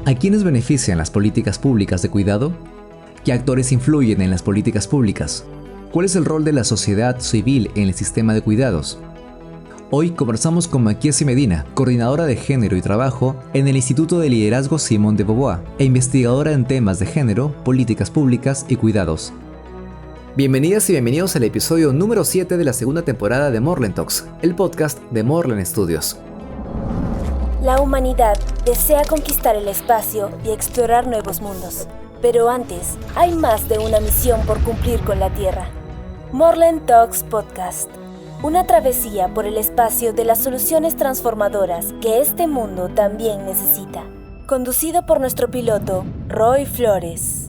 ¿A quiénes benefician las políticas públicas de cuidado? ¿Qué actores influyen en las políticas públicas? ¿Cuál es el rol de la sociedad civil en el sistema de cuidados? Hoy conversamos con Maquiesi Medina, coordinadora de género y trabajo en el Instituto de Liderazgo Simón de Beauvoir e investigadora en temas de género, políticas públicas y cuidados. Bienvenidas y bienvenidos al episodio número 7 de la segunda temporada de Morland Talks, el podcast de Morland Studios. La humanidad desea conquistar el espacio y explorar nuevos mundos. Pero antes, hay más de una misión por cumplir con la Tierra. Morland Talks Podcast. Una travesía por el espacio de las soluciones transformadoras que este mundo también necesita. Conducido por nuestro piloto, Roy Flores.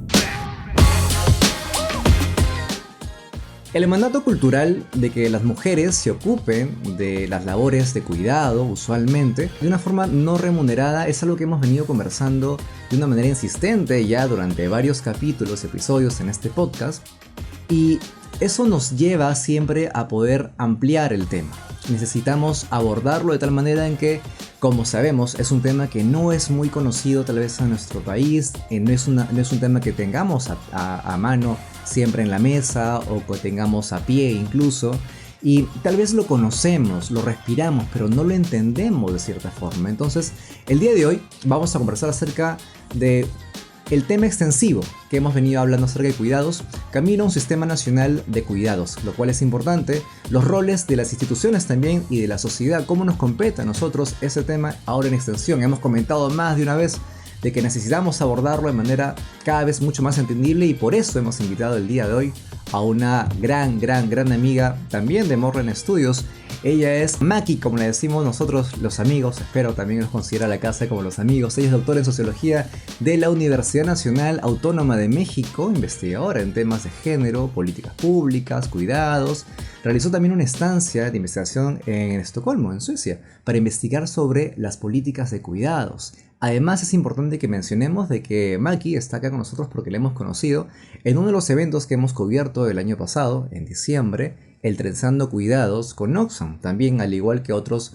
El mandato cultural de que las mujeres se ocupen de las labores de cuidado, usualmente, de una forma no remunerada, es algo que hemos venido conversando de una manera insistente ya durante varios capítulos, episodios en este podcast, y eso nos lleva siempre a poder ampliar el tema. Necesitamos abordarlo de tal manera en que, como sabemos, es un tema que no es muy conocido tal vez en nuestro país, no es un tema que tengamos a mano siempre en la mesa o que tengamos a pie incluso, y tal vez lo conocemos, lo respiramos, pero no lo entendemos de cierta forma. Entonces, el día de hoy vamos a conversar acerca de el tema extensivo que hemos venido hablando acerca de cuidados, camino a un sistema nacional de cuidados, lo cual es importante, los roles de las instituciones también y de la sociedad, cómo nos compete a nosotros ese tema ahora en extensión. Hemos comentado más de una vez de que necesitamos abordarlo de manera cada vez mucho más entendible y por eso hemos invitado el día de hoy a una gran amiga también de Morland Studios. Ella es Maki, como le decimos nosotros los amigos, espero también nos considera la casa como los amigos. Ella es doctora en Sociología de la Universidad Nacional Autónoma de México, investigadora en temas de género, políticas públicas, cuidados. Realizó también una estancia de investigación en Estocolmo, en Suecia, para investigar sobre las políticas de cuidados. Además es importante que mencionemos de que Maki está acá con nosotros porque la hemos conocido en uno de los eventos que hemos cubierto el año pasado, en diciembre, el Trenzando Cuidados con Oxfam, también al igual que otras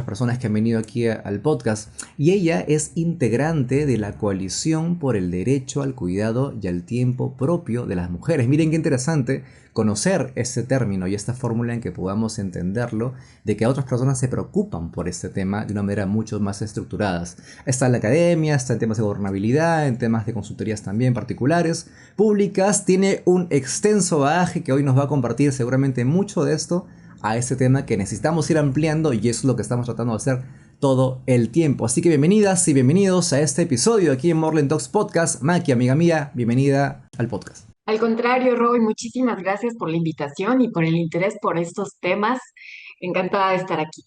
personas que han venido aquí al podcast, y ella es integrante de la Coalición por el Derecho al Cuidado y al Tiempo Propio de las Mujeres. Miren qué interesante conocer este término y esta fórmula en que podamos entenderlo, de que otras personas se preocupan por este tema de una manera mucho más estructurada. Está en la academia, está en temas de gobernabilidad, en temas de consultorías también particulares, públicas, tiene un extenso bagaje que hoy nos va a compartir seguramente mucho de esto a este tema que necesitamos ir ampliando y eso es lo que estamos tratando de hacer todo el tiempo. Así que bienvenidas y bienvenidos a este episodio aquí en Morland Talks Podcast. Maki, amiga mía, bienvenida al podcast. Al contrario, Roy, muchísimas gracias por la invitación y por el interés por estos temas. Encantada de estar aquí.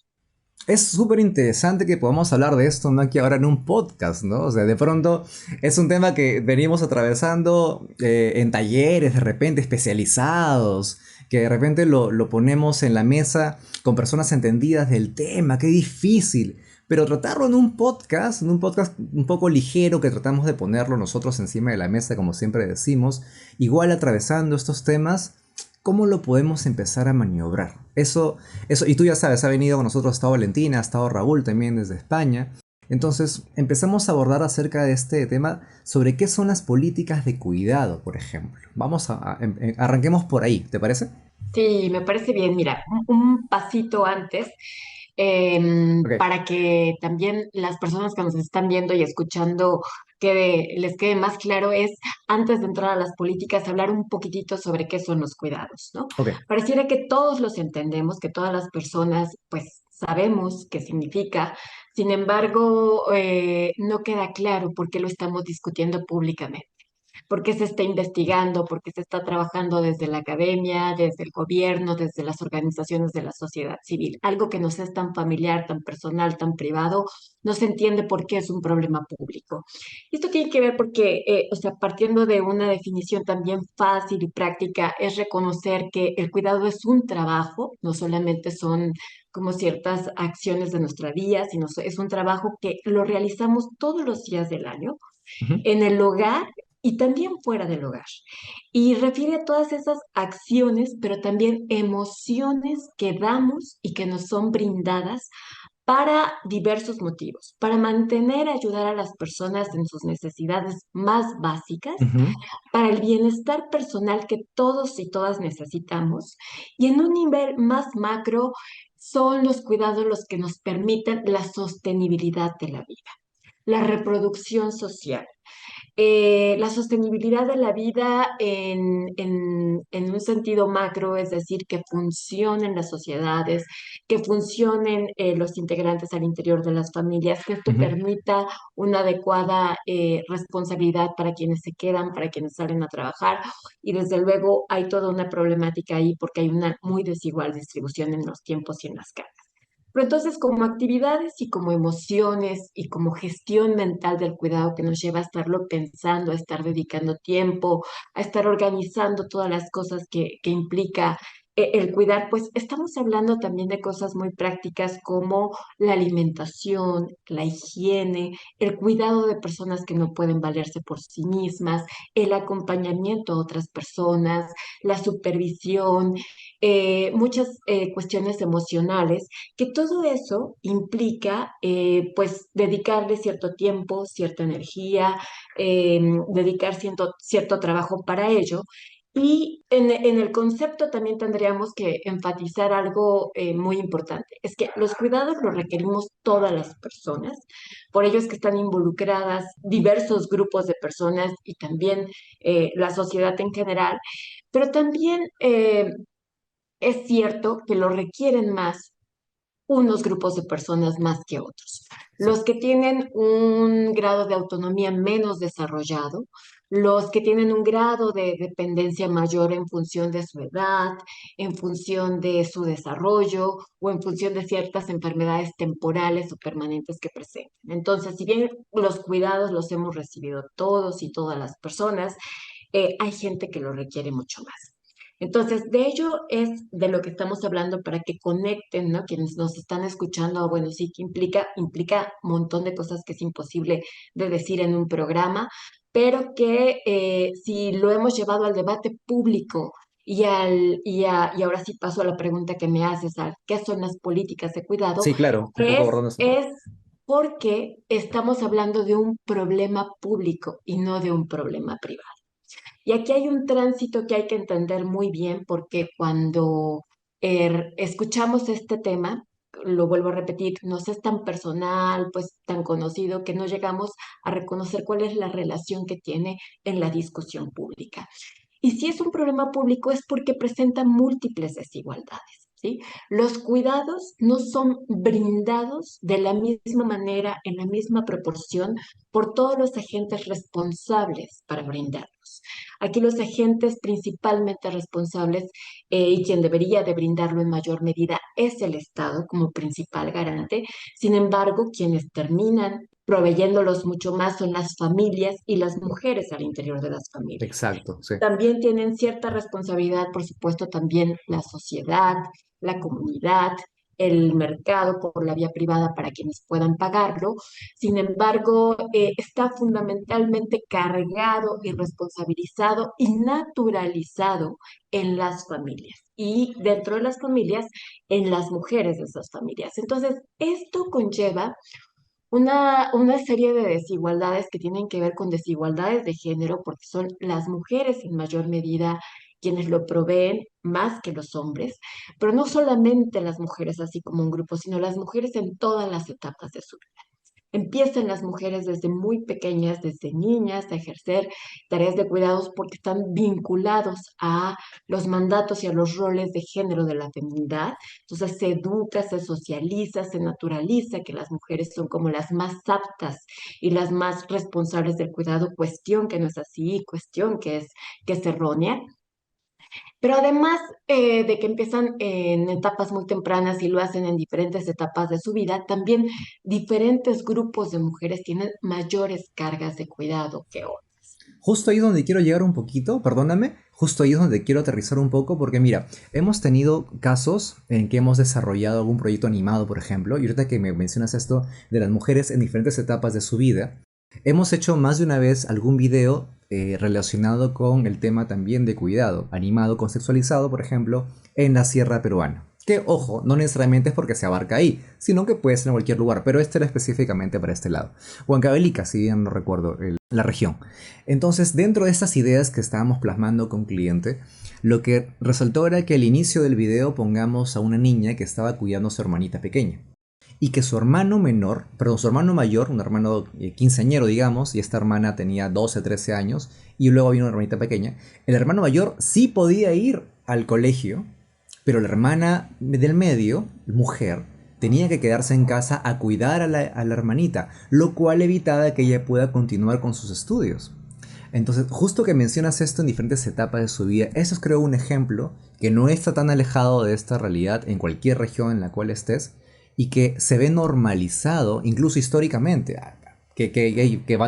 Es súper interesante que podamos hablar de esto, ¿no? Aquí ahora en un podcast, ¿no? O sea, de pronto es un tema que venimos atravesando en talleres de repente especializados, que de repente lo ponemos en la mesa con personas entendidas del tema, qué difícil. Pero tratarlo en un podcast un poco ligero que tratamos de ponerlo nosotros encima de la mesa, como siempre decimos, igual atravesando estos temas, ¿cómo lo podemos empezar a maniobrar? Eso, y tú ya sabes, ha venido con nosotros, ha estado Valentina, ha estado Raúl también desde España. Entonces empezamos a abordar acerca de este tema sobre qué son las políticas de cuidado, por ejemplo. Arranquemos por ahí, ¿te parece? Sí, me parece bien. Mira, un pasito antes, Ok. para que también las personas que nos están viendo y escuchando les quede más claro, es antes de entrar a las políticas, hablar un poquitito sobre qué son los cuidados, ¿no? Ok. Pareciera que todos los entendemos, que todas las personas, pues, sabemos qué significa. Sin embargo, no queda claro por qué lo estamos discutiendo públicamente. Por qué se está investigando, por qué se está trabajando desde la academia, desde el gobierno, desde las organizaciones de la sociedad civil. Algo que nos es tan familiar, tan personal, tan privado, no se entiende por qué es un problema público. Esto tiene que ver porque, o sea, partiendo de una definición también fácil y práctica, es reconocer que el cuidado es un trabajo, no solamente son como ciertas acciones de nuestra vida, sino es un trabajo que lo realizamos todos los días del año Ujú. en el hogar y también fuera del hogar. Y refiere a todas esas acciones, pero también emociones que damos y que nos son brindadas para diversos motivos, para mantener, ayudar a las personas en sus necesidades más básicas, Ujú, para el bienestar personal que todos y todas necesitamos, y en un nivel más macro son los cuidados los que nos permiten la sostenibilidad de la vida, la reproducción social, la sostenibilidad de la vida en un sentido macro, es decir, que funcionen las sociedades, que funcionen los integrantes al interior de las familias, que esto ujú. permita una adecuada responsabilidad para quienes se quedan, para quienes salen a trabajar. Y desde luego hay toda una problemática ahí porque hay una muy desigual distribución en los tiempos y en las cargas. Pero entonces, como actividades y como emociones y como gestión mental del cuidado que nos lleva a estarlo pensando, a estar dedicando tiempo, a estar organizando todas las cosas que implica el cuidar, pues estamos hablando también de cosas muy prácticas como la alimentación, la higiene, el cuidado de personas que no pueden valerse por sí mismas, el acompañamiento a otras personas, la supervisión, muchas cuestiones emocionales que todo eso implica, pues, dedicarle cierto tiempo, cierta energía, dedicar cierto trabajo para ello. Y en el concepto también tendríamos que enfatizar algo muy importante, es que los cuidados los requerimos todas las personas, por ello es que están involucradas diversos grupos de personas y también la sociedad en general, pero también es cierto que lo requieren más unos grupos de personas más que otros. Sí. Los que tienen un grado de autonomía menos desarrollado, los que tienen un grado de dependencia mayor en función de su edad, en función de su desarrollo o en función de ciertas enfermedades temporales o permanentes que presenten. Entonces, si bien los cuidados los hemos recibido todos y todas las personas, hay gente que lo requiere mucho más. Entonces, de ello es de lo que estamos hablando para que conecten, ¿no? Quienes nos están escuchando, bueno, sí que implica un montón de cosas que es imposible de decir en un programa, pero que si lo hemos llevado al debate público y ahora sí paso a la pregunta que me haces, ¿qué son las políticas de cuidado? Sí, claro, un poco abordando esta parte. Es porque estamos hablando de un problema público y no de un problema privado. Y aquí hay un tránsito que hay que entender muy bien porque cuando escuchamos este tema, lo vuelvo a repetir, nos es tan personal, pues tan conocido que no llegamos a reconocer cuál es la relación que tiene en la discusión pública. Y si es un problema público es porque presenta múltiples desigualdades, ¿sí? Los cuidados no son brindados de la misma manera, en la misma proporción, por todos los agentes responsables para brindarlos. Aquí los agentes principalmente responsables y quien debería de brindarlo en mayor medida es el Estado como principal garante. Sin embargo, quienes terminan proveyéndolos mucho más son las familias y las mujeres al interior de las familias. Exacto, sí. También tienen cierta responsabilidad, por supuesto, también la sociedad, la comunidad, el mercado por la vía privada para quienes puedan pagarlo. Sin embargo, está fundamentalmente cargado y responsabilizado y naturalizado en las familias y dentro de las familias, en las mujeres de esas familias. Entonces, esto conlleva una serie de desigualdades que tienen que ver con desigualdades de género, porque son las mujeres en mayor medida quienes lo proveen más que los hombres, pero no solamente las mujeres así como un grupo, sino las mujeres en todas las etapas de su vida. Empiezan las mujeres desde muy pequeñas, desde niñas, a ejercer tareas de cuidados porque están vinculados a los mandatos y a los roles de género de la feminidad. Entonces se educa, se socializa, se naturaliza que las mujeres son como las más aptas y las más responsables del cuidado, cuestión que no es así, cuestión que es errónea. Pero además de que empiezan en etapas muy tempranas y lo hacen en diferentes etapas de su vida, también diferentes grupos de mujeres tienen mayores cargas de cuidado que otros. Justo ahí es donde quiero llegar un poquito, perdóname, justo ahí es donde quiero aterrizar un poco, porque mira, hemos tenido casos en que hemos desarrollado algún proyecto animado, por ejemplo, y ahorita que me mencionas esto de las mujeres en diferentes etapas de su vida, hemos hecho más de una vez algún video relacionado con el tema también de cuidado, animado, contextualizado, por ejemplo, en la sierra peruana. Que, ojo, no necesariamente es porque se abarca ahí, sino que puede ser en cualquier lugar, pero este era específicamente para este lado. Huancavelica, si bien no recuerdo la región. Entonces, dentro de estas ideas que estábamos plasmando con cliente, lo que resaltó era que al inicio del video pongamos a una niña que estaba cuidando a su hermanita pequeña. Y que su hermano menor, perdón, su hermano mayor, un hermano quinceañero, digamos, y esta hermana tenía 12, 13 años, y luego había una hermanita pequeña, el hermano mayor sí podía ir al colegio, pero la hermana del medio, mujer, tenía que quedarse en casa a cuidar a la hermanita, lo cual evitaba que ella pueda continuar con sus estudios. Entonces, justo que mencionas esto en diferentes etapas de su vida, eso es creo un ejemplo que no está tan alejado de esta realidad en cualquier región en la cual estés y que se ve normalizado incluso históricamente.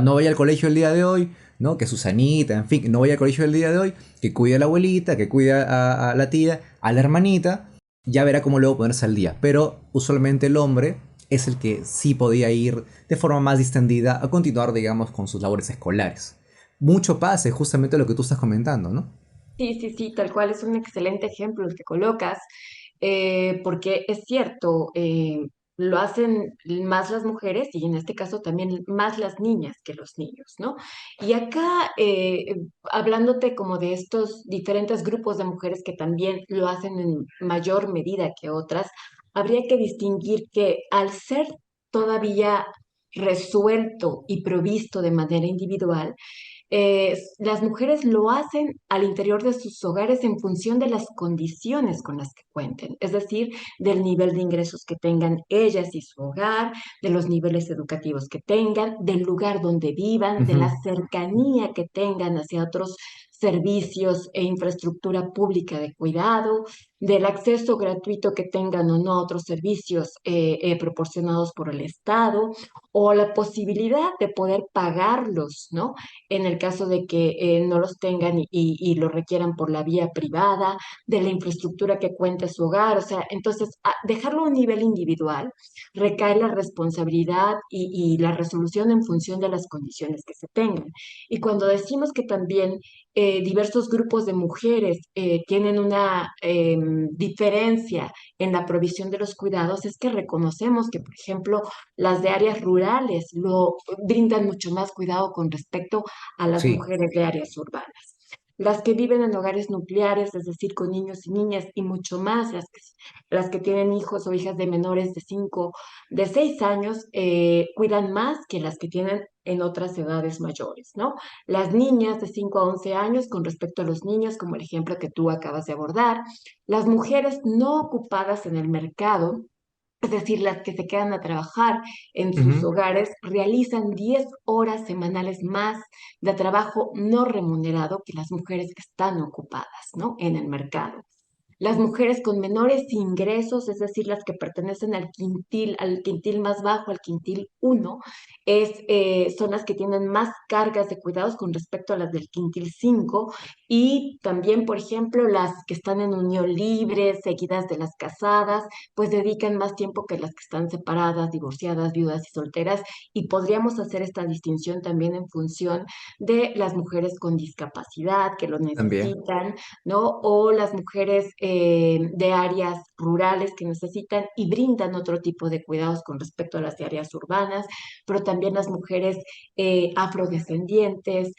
No vaya al colegio el día de hoy, ¿no? Que Susanita, en fin, no vaya al colegio el día de hoy, que cuide a la abuelita, que cuide a la tía, a la hermanita, ya verá cómo luego ponerse al día. Pero usualmente el hombre es el que sí podía ir de forma más distendida a continuar, digamos, con sus labores escolares. Mucho pasa, es justamente lo que tú estás comentando, ¿no? Sí, sí, sí, tal cual es un excelente ejemplo el que colocas, porque es cierto, lo hacen más las mujeres y en este caso también más las niñas que los niños, ¿no? Y acá, hablándote como de estos diferentes grupos de mujeres que también lo hacen en mayor medida que otras, habría que distinguir que al ser todavía resuelto y provisto de manera individual, las mujeres lo hacen al interior de sus hogares en función de las condiciones con las que cuenten, es decir, del nivel de ingresos que tengan ellas y su hogar, de los niveles educativos que tengan, del lugar donde vivan, de la Ujú. cercanía que tengan hacia otros servicios e infraestructura pública de cuidado, del acceso gratuito que tengan o no a otros servicios proporcionados por el Estado, o la posibilidad de poder pagarlos, ¿no? En el caso de que no los tengan y lo requieran por la vía privada, de la infraestructura que cuenta su hogar. O sea, entonces, dejarlo a un nivel individual recae la responsabilidad y la resolución en función de las condiciones que se tengan. Y cuando decimos que también diversos grupos de mujeres tienen una diferencia en la provisión de los cuidados, es que reconocemos que, por ejemplo, las de áreas rurales lo brindan mucho más cuidado con respecto a las Sí. mujeres de áreas urbanas. Las que viven en hogares nucleares, es decir, con niños y niñas, y mucho más las que tienen hijos o hijas de menores de 5, de 6 años, cuidan más que las que tienen en otras edades mayores, ¿no? Las niñas de 5 a 11 años con respecto a los niños, como el ejemplo que tú acabas de abordar. Las mujeres no ocupadas en el mercado, es decir, las que se quedan a trabajar en sus Ujú. hogares, realizan 10 horas semanales más de trabajo no remunerado que las mujeres que están ocupadas, ¿no? En el mercado. Las mujeres con menores ingresos, es decir, las que pertenecen al quintil más bajo, al quintil uno, son las que tienen más cargas de cuidados con respecto a las del quintil 5 y también, por ejemplo, las que están en unión libre, seguidas de las casadas, pues dedican más tiempo que las que están separadas, divorciadas, viudas y solteras y podríamos hacer esta distinción también en función de las mujeres con discapacidad que lo También. necesitan, ¿no? O las mujeres de áreas rurales que necesitan y brindan otro tipo de cuidados con respecto a las de áreas urbanas, pero también las mujeres afrodescendientes,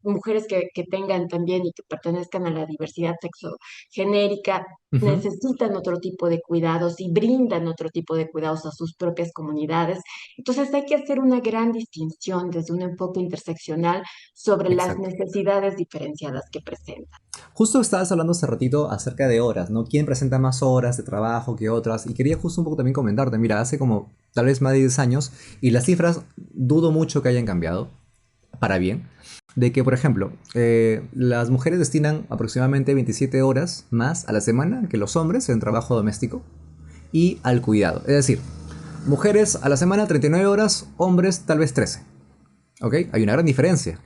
mujeres que tengan también y que pertenezcan a la diversidad sexogenérica, Ujú. necesitan otro tipo de cuidados y brindan otro tipo de cuidados a sus propias comunidades. Entonces hay que hacer una gran distinción desde un enfoque interseccional sobre las Exacto. necesidades diferenciadas que presentan. Justo estabas hablando hace ratito acerca de horas, ¿no? ¿Quién presenta más horas de trabajo que otras? Y quería justo un poco también comentarte, mira, hace como tal vez más de 10 años, y las cifras dudo mucho que hayan cambiado, para bien, de que, por ejemplo, las mujeres destinan aproximadamente 27 horas más a la semana que los hombres en trabajo doméstico y al cuidado. Es decir, mujeres a la semana 39 horas, hombres tal vez 13. ¿Ok? Hay una gran diferencia.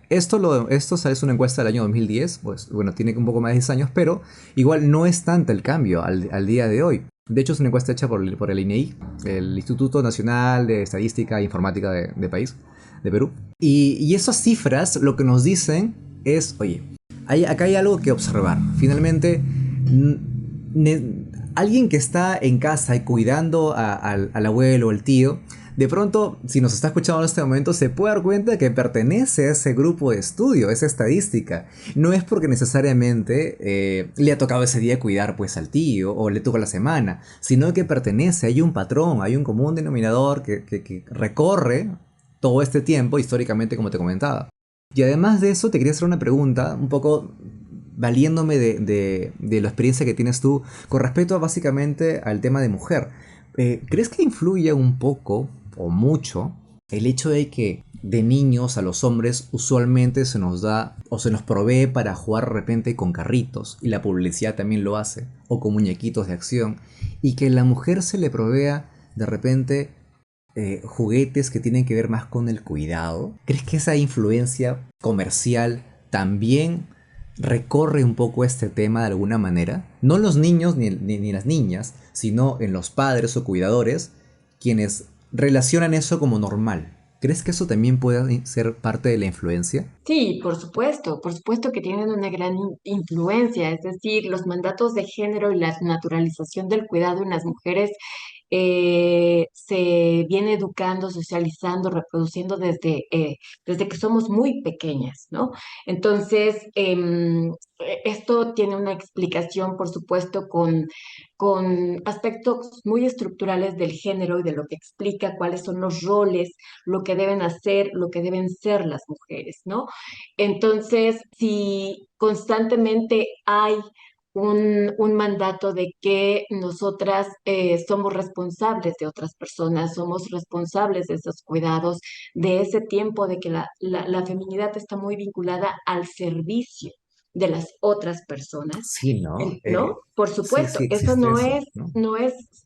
Esto es una encuesta del año 2010, pues bueno, tiene un poco más de 10 años, pero igual no es tanto el cambio al día de hoy. De hecho, es una encuesta hecha por el INEI, el Instituto Nacional de Estadística e Informática de país, de Perú. Y esas cifras lo que nos dicen es, oye, acá hay algo que observar. Finalmente, alguien que está en casa y cuidando al abuelo o al tío, de pronto, si nos está escuchando en este momento, se puede dar cuenta que pertenece a ese grupo de estudio, a esa estadística. No es porque necesariamente le ha tocado ese día cuidar pues al tío o le tocó la semana, sino que pertenece, hay un patrón, hay un común denominador que recorre todo este tiempo históricamente como te comentaba. Y además de eso, te quería hacer una pregunta, un poco valiéndome de la experiencia que tienes tú con respecto a básicamente al tema de mujer. ¿Crees que influye un poco o mucho el hecho de que de niños a los hombres usualmente se nos da o se nos provee para jugar de repente con carritos y la publicidad también lo hace o con muñequitos de acción y que a la mujer se le provea de repente juguetes que tienen que ver más con el cuidado? ¿Crees que esa influencia comercial también recorre un poco este tema de alguna manera? No los niños ni las niñas, sino en los padres o cuidadores, quienes relacionan eso como normal. ¿Crees que eso también puede ser parte de la influencia? Sí, por supuesto que tienen una gran influencia, es decir, los mandatos de género y la naturalización del cuidado en las mujeres se viene educando, socializando, reproduciendo desde que somos muy pequeñas, ¿no? Entonces, esto tiene una explicación, por supuesto, con aspectos muy estructurales del género y de lo que explica cuáles son los roles, lo que deben hacer, lo que deben ser las mujeres, ¿no? Entonces, si constantemente hay un mandato de que nosotras somos responsables de otras personas, somos responsables de esos cuidados, de ese tiempo, de que la feminidad está muy vinculada al servicio de las otras personas, Sí, ¿no? ¿no? Por Sí, supuesto, sí eso existe eso, ¿no?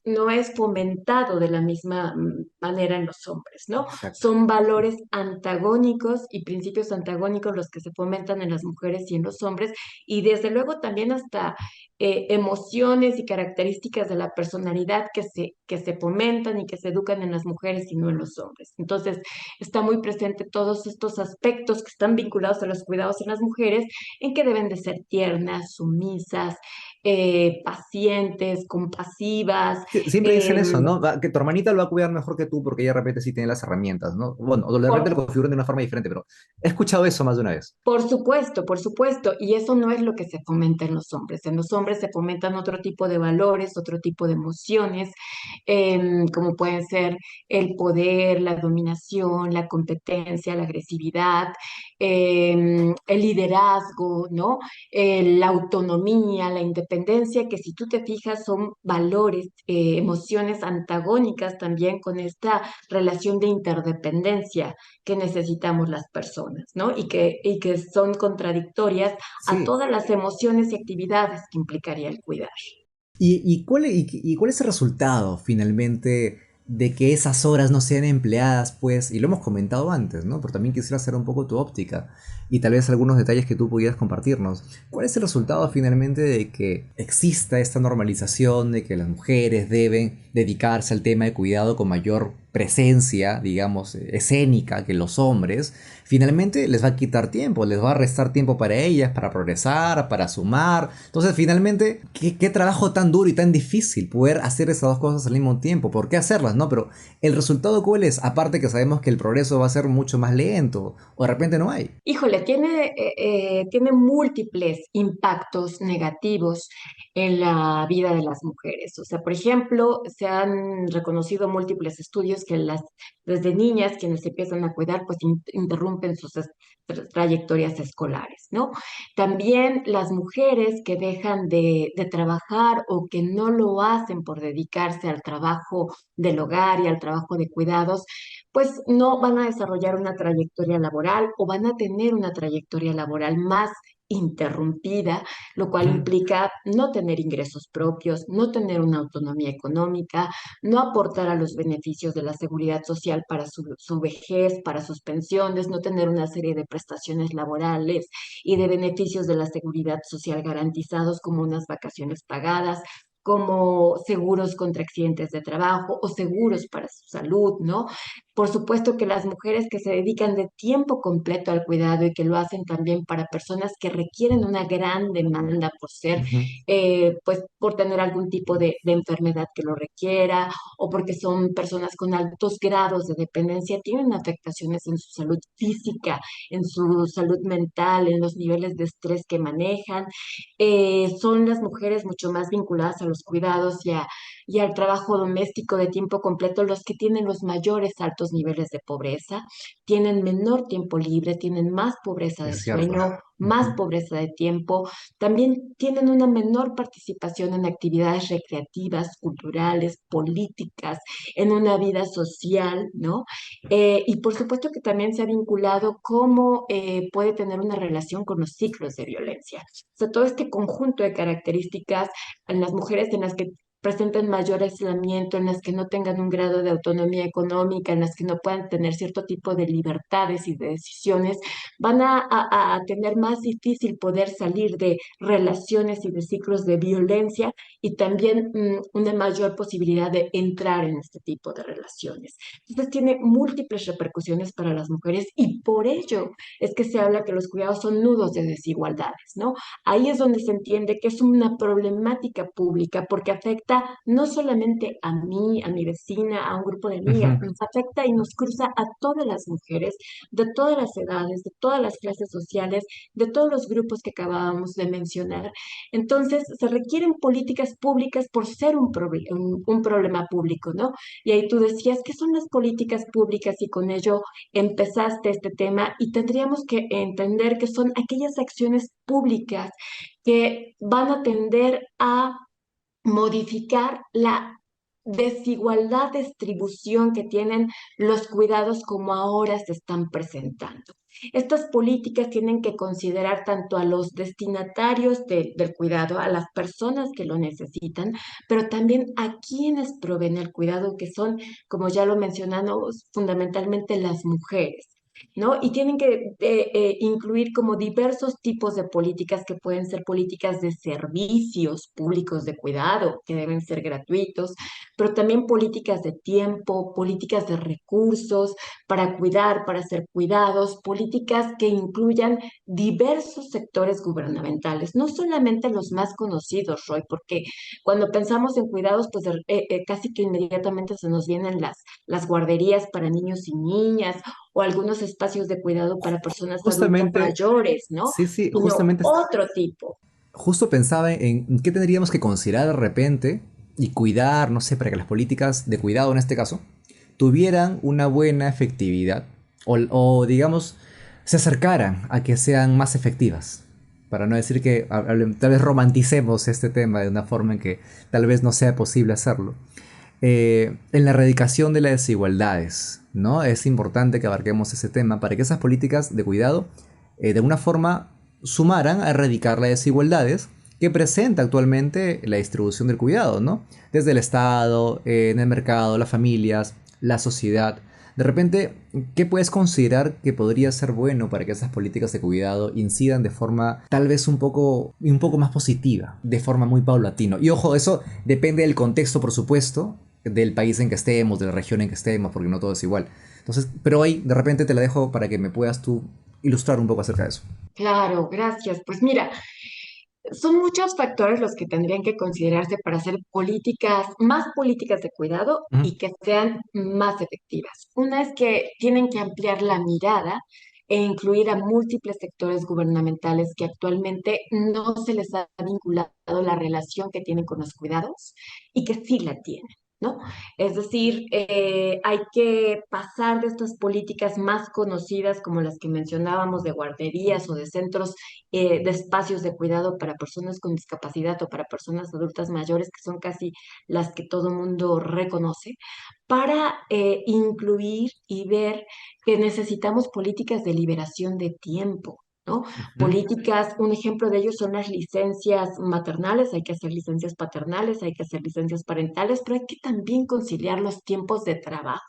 no es fomentado de la misma manera en los hombres, ¿no? Exacto. Son valores antagónicos y principios antagónicos los que se fomentan en las mujeres y en los hombres, y desde luego también hasta emociones y características de la personalidad que se fomentan y que se educan en las mujeres y no en los hombres. Entonces, está muy presente todos estos aspectos que están vinculados a los cuidados en las mujeres, en que deben de ser tiernas, sumisas, pacientes, compasivas. Siempre dicen eso, em, ¿no? Que tu hermanita lo va a cuidar mejor que tú porque ella de repente sí tiene las herramientas, ¿no? Bueno, o de repente lo por, configuran de una forma diferente, pero he escuchado eso más de una vez. por supuesto, y eso no es lo que se fomenta en los hombres. En los hombres se fomentan otro tipo de valores, otro tipo de emociones, como pueden ser el poder, la dominación, la competencia, la agresividad, el liderazgo, ¿no? La autonomía, la independencia, que si tú te fijas son valores, emociones antagónicas también con esta relación de interdependencia que necesitamos las personas, ¿no? Y que son contradictorias a Sí. todas las emociones y actividades que implicaría el cuidar. ¿Y cuál es el resultado finalmente de que esas horas no sean empleadas, pues, y lo hemos comentado antes, ¿no? Pero también quisiera hacer un poco tu óptica y tal vez algunos detalles que tú pudieras compartirnos. ¿Cuál es el resultado finalmente de que exista esta normalización de que las mujeres deben dedicarse al tema de cuidado con mayor presencia, digamos, escénica que los hombres? Finalmente les va a quitar tiempo, les va a restar tiempo para ellas, para progresar, para sumar. Entonces, finalmente, ¿qué trabajo tan duro y tan difícil poder hacer esas dos cosas al mismo tiempo? ¿Por qué hacerlas, no? Pero el resultado, ¿cuál es? Aparte que sabemos que el progreso va a ser mucho más lento, o de repente no hay. Híjole, tiene múltiples impactos negativos en la vida de las mujeres. O sea, por ejemplo, se han reconocido múltiples estudios que desde niñas quienes se empiezan a cuidar, pues interrumpen sus trayectorias escolares, ¿no? También las mujeres que dejan de trabajar o que no lo hacen por dedicarse al trabajo del hogar y al trabajo de cuidados, pues no van a desarrollar una trayectoria laboral o van a tener una trayectoria laboral más interrumpida, lo cual implica no tener ingresos propios, no tener una autonomía económica, no aportar a los beneficios de la seguridad social para su vejez, para sus pensiones, no tener una serie de prestaciones laborales y de beneficios de la seguridad social garantizados como unas vacaciones pagadas, como seguros contra accidentes de trabajo o seguros para su salud, ¿no? Por supuesto que las mujeres que se dedican de tiempo completo al cuidado y que lo hacen también para personas que requieren una gran demanda por ser, Ujú. pues por tener algún tipo de enfermedad que lo requiera o porque son personas con altos grados de dependencia, tienen afectaciones en su salud física, en su salud mental, en los niveles de estrés que manejan. Son las mujeres mucho más vinculadas a los cuidados y al trabajo doméstico de tiempo completo los que tienen los mayores altos niveles de pobreza, tienen menor tiempo libre, tienen más pobreza Es del cierto. sueño, más Ujú. pobreza de tiempo, también tienen una menor participación en actividades recreativas, culturales, políticas, en una vida social, ¿no? Y por supuesto que también se ha vinculado cómo puede tener una relación con los ciclos de violencia. O sea, todo este conjunto de características en las mujeres en las que presenten mayor aislamiento, en las que no tengan un grado de autonomía económica, en las que no puedan tener cierto tipo de libertades y de decisiones, van a tener más difícil poder salir de relaciones y de ciclos de violencia y también una mayor posibilidad de entrar en este tipo de relaciones. Entonces tiene múltiples repercusiones para las mujeres y por ello es que se habla que los cuidados son nudos de desigualdades, ¿no? Ahí es donde se entiende que es una problemática pública porque afecta no solamente a mí, a mi vecina, a un grupo de amigas, Ujú. nos afecta y nos cruza a todas las mujeres de todas las edades, de todas las clases sociales, de todos los grupos que acabábamos de mencionar. Entonces, se requieren políticas públicas por ser un problema público, ¿no? Y ahí tú decías, ¿qué son las políticas públicas? Y con ello empezaste este tema y tendríamos que entender que son aquellas acciones públicas que van a tender a modificar la desigualdad de distribución que tienen los cuidados como ahora se están presentando. Estas políticas tienen que considerar tanto a los destinatarios del cuidado, a las personas que lo necesitan, pero también a quienes proveen el cuidado, que son, como ya lo mencionamos, fundamentalmente las mujeres. ¿No? Y tienen que incluir como diversos tipos de políticas que pueden ser políticas de servicios públicos de cuidado, que deben ser gratuitos, pero también políticas de tiempo, políticas de recursos para cuidar, para ser cuidados, políticas que incluyan diversos sectores gubernamentales, no solamente los más conocidos, Roy, porque cuando pensamos en cuidados, pues casi que inmediatamente se nos vienen las guarderías para niños y niñas o algunos espacios de cuidado para personas adultas Justamente, mayores, ¿no? sí, sí, Sino otro tipo. justo pensaba en qué tendríamos que considerar de repente y cuidar, no sé, para que las políticas de cuidado en este caso tuvieran una buena efectividad o, digamos, se acercaran a que sean más efectivas. Para no decir que tal vez romanticemos este tema de una forma en que tal vez no sea posible hacerlo. En la erradicación de las desigualdades, ¿no? Es importante que abarquemos ese tema para que esas políticas de cuidado de alguna forma sumaran a erradicar las desigualdades que presenta actualmente la distribución del cuidado, ¿no? Desde el Estado, en el mercado, las familias, la sociedad. De repente, ¿qué puedes considerar que podría ser bueno para que esas políticas de cuidado incidan de forma tal vez un poco más positiva, de forma muy paulatina? Y ojo, eso depende del contexto, por supuesto, del país en que estemos, de la región en que estemos, porque no todo es igual. Entonces, pero ahí de repente te la dejo para que me puedas tú ilustrar un poco acerca de eso. Claro, gracias. Pues mira, son muchos factores los que tendrían que considerarse para hacer más políticas de cuidado Ujú. y que sean más efectivas. Una es que tienen que ampliar la mirada e incluir a múltiples sectores gubernamentales que actualmente no se les ha vinculado la relación que tienen con los cuidados y que sí la tienen. ¿No? Es decir, hay que pasar de estas políticas más conocidas como las que mencionábamos de guarderías o de centros de espacios de cuidado para personas con discapacidad o para personas adultas mayores, que son casi las que todo mundo reconoce, para incluir y ver que necesitamos políticas de liberación de tiempo. ¿No? Ujú. Políticas, un ejemplo de ello son las licencias maternales, hay que hacer licencias paternales, hay que hacer licencias parentales, pero hay que también conciliar los tiempos de trabajo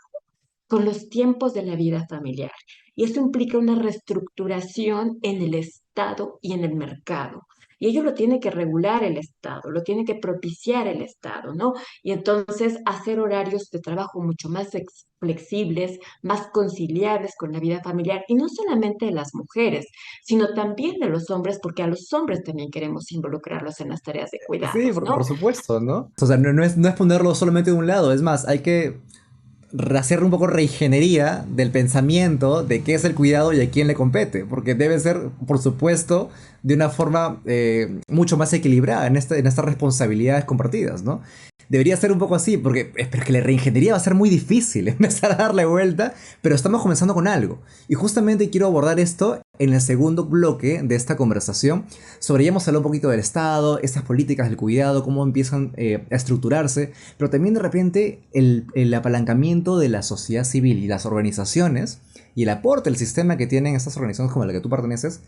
con los tiempos de la vida familiar. Y eso implica una reestructuración en el Estado y en el mercado. y ello lo tiene que regular el Estado, lo tiene que propiciar el Estado, ¿no? Y entonces hacer horarios de trabajo mucho más flexibles, más conciliables con la vida familiar, y no solamente de las mujeres, sino también de los hombres, porque a los hombres también queremos involucrarlos en las tareas de Sí, cuidados, por ¿no? supuesto, ¿no? O sea, no es ponerlo solamente de un lado, es más, hay que hacer un poco reingeniería del pensamiento de qué es el cuidado y a quién le compete, porque debe ser, por supuesto, de una forma mucho más equilibrada en estas responsabilidades compartidas, ¿no? Debería ser un poco así, porque pero es que la reingeniería va a ser muy difícil empezar a darle vuelta, pero estamos comenzando con algo. Y justamente quiero abordar esto en el segundo bloque de esta conversación. Sobre ya hemos hablado un poquito del Estado, estas políticas del cuidado, cómo empiezan a estructurarse, pero también de repente el apalancamiento de la sociedad civil y las organizaciones y el aporte del sistema que tienen estas organizaciones como la que tú perteneces,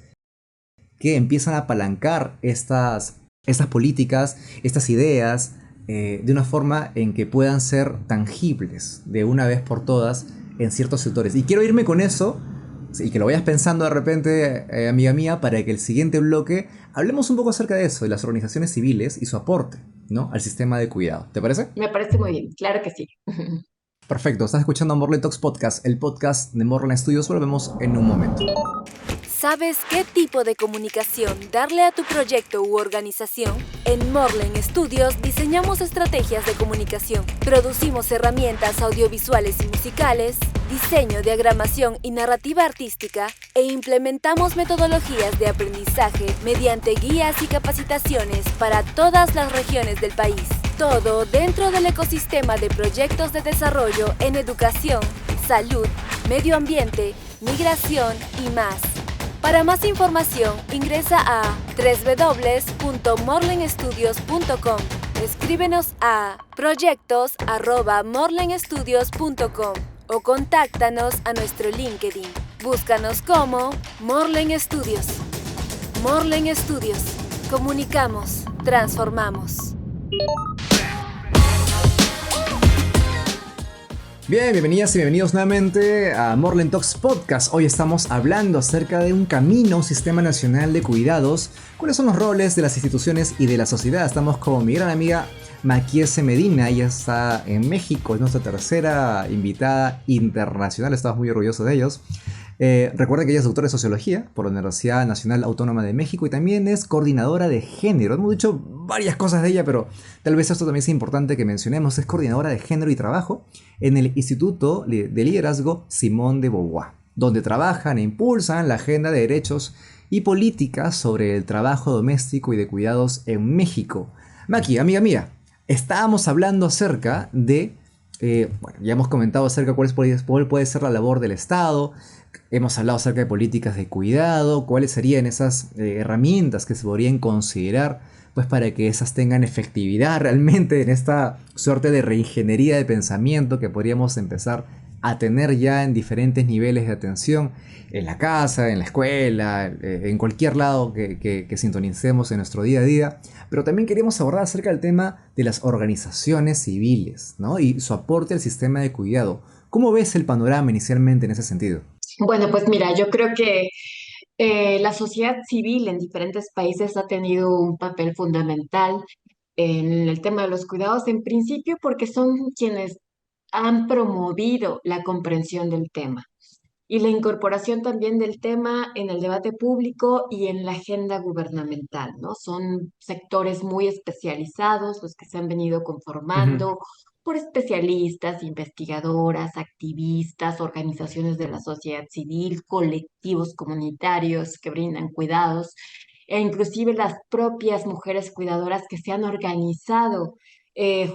que empiezan a apalancar estas políticas, estas ideas, de una forma en que puedan ser tangibles de una vez por todas en ciertos sectores. Y quiero irme con eso, y que lo vayas pensando de repente, amiga mía, para que el siguiente bloque hablemos un poco acerca de eso, de las organizaciones civiles y su aporte, ¿no?, al sistema de cuidado. ¿Te parece? Me parece muy bien, claro que sí. Perfecto, estás escuchando Morley Talks Podcast, el podcast de Morley Studios. Volvemos en un momento. ¿Sabes qué tipo de comunicación darle a tu proyecto u organización? En Morlen Studios diseñamos estrategias de comunicación, producimos herramientas audiovisuales y musicales, diseño, diagramación y narrativa artística e implementamos metodologías de aprendizaje mediante guías y capacitaciones para todas las regiones del país. Todo dentro del ecosistema de proyectos de desarrollo en educación, salud, medio ambiente, migración y más. Para más información, ingresa a www.morlenstudios.com. Escríbenos a proyectos@morlenstudios.com o contáctanos a nuestro LinkedIn. Búscanos como Morlen Studios. Morlen Studios. Comunicamos, transformamos. Bien, bienvenidas y bienvenidos nuevamente a Morlen Talks Podcast. Hoy estamos hablando acerca de un camino, un sistema nacional de cuidados. ¿Cuáles son los roles de las instituciones y de la sociedad? Estamos con mi gran amiga Maquiese Medina. Ella está en México, es nuestra tercera invitada internacional. Estamos muy orgullosos de ellos. Recuerden que ella es doctora de Sociología por la Universidad Nacional Autónoma de México y también es coordinadora de género. Hemos dicho varias cosas de ella, pero tal vez esto también sea importante que mencionemos. Es coordinadora de género y trabajo en el Instituto de Liderazgo Simone de Beauvoir, donde trabajan e impulsan la agenda de derechos y políticas sobre el trabajo doméstico y de cuidados en México. Maki, amiga mía, estábamos hablando acerca de... bueno, ya hemos comentado acerca cuál puede ser la labor del Estado. Hemos hablado acerca de políticas de cuidado, cuáles serían esas herramientas que se podrían considerar pues para que esas tengan efectividad realmente en esta suerte de reingeniería de pensamiento que podríamos empezar a tener ya en diferentes niveles de atención, en la casa, en la escuela, en cualquier lado que sintonicemos en nuestro día a día. Pero también queríamos abordar acerca del tema de las organizaciones civiles, ¿no?, y su aporte al sistema de cuidado. ¿Cómo ves el panorama inicialmente en ese sentido? Bueno, pues mira, yo creo que la sociedad civil en diferentes países ha tenido un papel fundamental en el tema de los cuidados, en principio porque son quienes han promovido la comprensión del tema y la incorporación también del tema en el debate público y en la agenda gubernamental, ¿no? Son sectores muy especializados los que se han venido Ujú. conformando por especialistas, investigadoras, activistas, organizaciones de la sociedad civil, colectivos comunitarios que brindan cuidados e inclusive las propias mujeres cuidadoras que se han organizado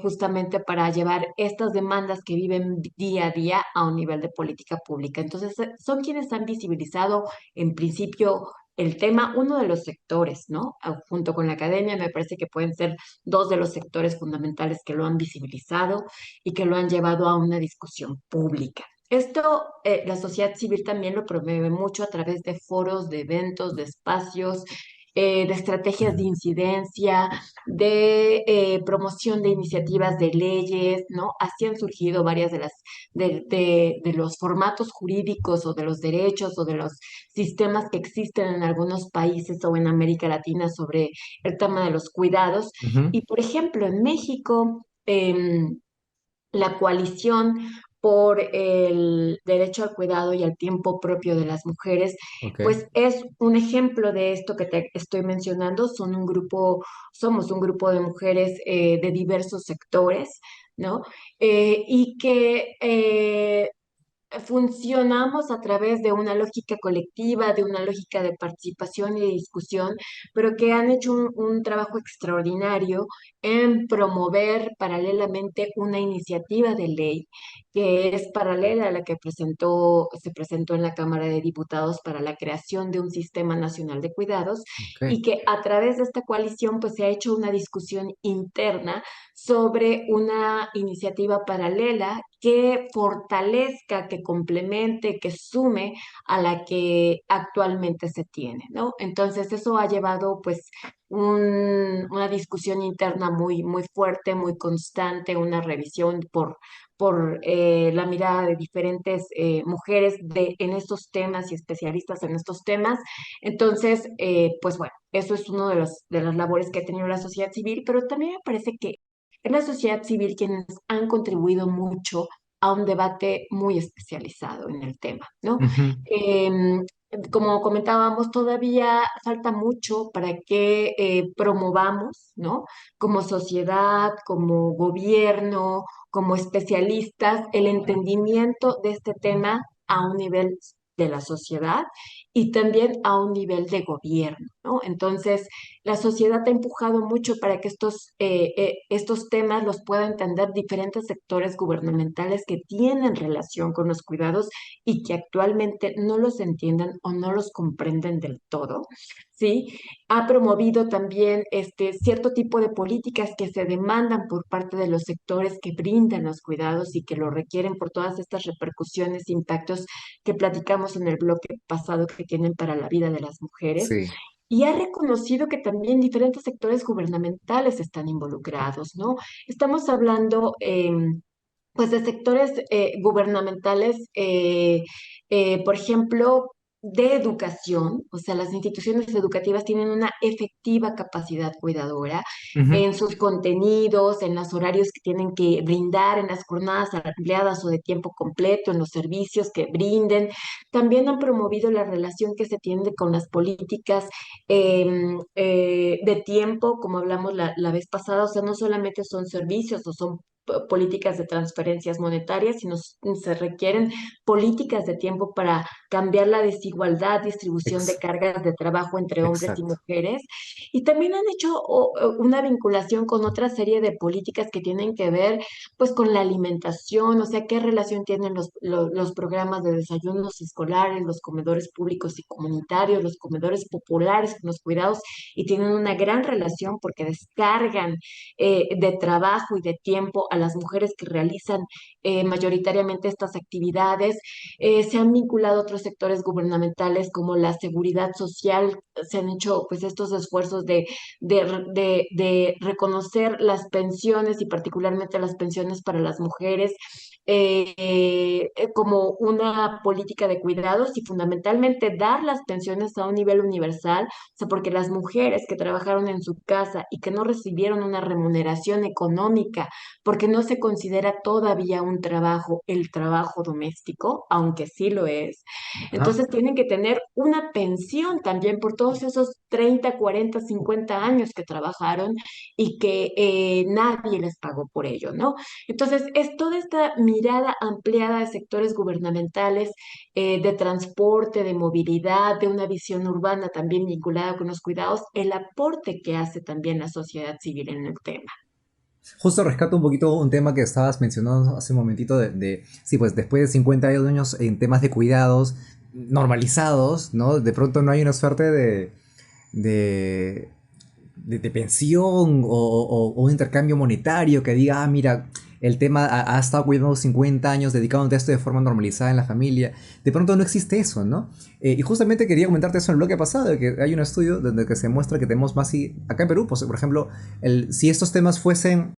justamente para llevar estas demandas que viven día a día a un nivel de política pública. Entonces, son quienes han visibilizado en principio el tema, uno de los sectores, ¿no? Junto con la academia, me parece que pueden ser dos de los sectores fundamentales que lo han visibilizado y que lo han llevado a una discusión pública. Esto, la sociedad civil también lo promueve mucho a través de foros, de eventos, de espacios de estrategias de incidencia, de promoción de iniciativas de leyes, ¿no? Así han surgido varias de los formatos jurídicos o de los derechos o de los sistemas que existen en algunos países o en América Latina sobre el tema de los cuidados. Ujú. Y por ejemplo, en México, la coalición por el derecho al cuidado y al tiempo propio de las mujeres, Ok. pues es un ejemplo de esto que te estoy mencionando. Somos un grupo de mujeres de diversos sectores, ¿no? Y que funcionamos a través de una lógica colectiva, de una lógica de participación y de discusión, pero que han hecho un trabajo extraordinario en promover paralelamente una iniciativa de ley que es paralela a la que se presentó en la Cámara de Diputados para la creación de un sistema nacional de cuidados Ok. y que a través de esta coalición pues se ha hecho una discusión interna sobre una iniciativa paralela que fortalezca, que complemente, que sume a la que actualmente se tiene, ¿no? Entonces eso ha llevado pues una discusión interna muy, muy fuerte, muy constante, una revisión por la mirada de diferentes mujeres en estos temas y especialistas en estos temas. Entonces, pues bueno, eso es uno de las labores que ha tenido la sociedad civil, pero también me parece que es la sociedad civil quienes han contribuido mucho a un debate muy especializado en el tema, ¿no? Ujú. Em, Como comentábamos, todavía falta mucho para que promovamos, ¿no? Como sociedad, como gobierno, como especialistas, el entendimiento de este tema a un nivel de la sociedad y también a un nivel de gobierno, ¿no? Entonces, la sociedad ha empujado mucho para que estos temas los puedan entender diferentes sectores gubernamentales que tienen relación con los cuidados y que actualmente no los entienden o no los comprenden del todo, ¿sí? Ha promovido también cierto tipo de políticas que se demandan por parte de los sectores que brindan los cuidados y que lo requieren por todas estas repercusiones, impactos que platicamos en el bloque pasado que tienen para la vida de las mujeres Sí. y ha reconocido que también diferentes sectores gubernamentales están involucrados, ¿no? Estamos hablando, pues, de sectores gubernamentales, por ejemplo, de educación, o sea, las instituciones educativas tienen una efectiva capacidad cuidadora Ujú. en sus contenidos, en los horarios que tienen que brindar, en las jornadas ampliadas o de tiempo completo, en los servicios que brinden. También han promovido la relación que se tiene con las políticas de tiempo, como hablamos la vez pasada, o sea, no solamente son servicios o son políticas de transferencias monetarias, sino se requieren políticas de tiempo para cambiar la desigualdad, distribución de Ex- cargas de trabajo entre hombres y exacto. mujeres. Y también han hecho una vinculación con otra serie de políticas que tienen que ver pues con la alimentación, o sea, qué relación tienen los programas de desayunos escolares, los comedores públicos y comunitarios, los comedores populares con los cuidados, y tienen una gran relación porque descargan de trabajo y de tiempo a las mujeres que realizan mayoritariamente estas actividades. Se han vinculado otros sectores gubernamentales como la seguridad social, se han hecho pues estos esfuerzos de reconocer las pensiones y particularmente las pensiones para las mujeres como una política de cuidados y fundamentalmente dar las pensiones a un nivel universal, o sea, porque las mujeres que trabajaron en su casa y que no recibieron una remuneración económica, porque no se considera todavía un trabajo el trabajo doméstico, aunque sí lo es, Ajá. entonces tienen que tener una pensión también por todos esos 30, 40, 50 años que trabajaron y que nadie les pagó por ello, ¿no? Entonces, es toda esta mirada ampliada de sectores gubernamentales, de transporte, de movilidad, de una visión urbana también vinculada con los cuidados, el aporte que hace también la sociedad civil en el tema. Justo rescato un poquito un tema que estabas mencionando hace un momentito sí, pues después de 50 años en temas de cuidados normalizados, ¿no? De pronto no hay una suerte de pensión o un intercambio monetario que diga, ah, mira, el tema ha estado cuidando 50 años, dedicándote a esto de forma normalizada en la familia. De pronto no existe eso, ¿no? Y justamente quería comentarte eso en el bloque pasado, de que hay un estudio donde que se muestra que tenemos más, y acá en Perú, pues, por ejemplo, si estos temas fuesen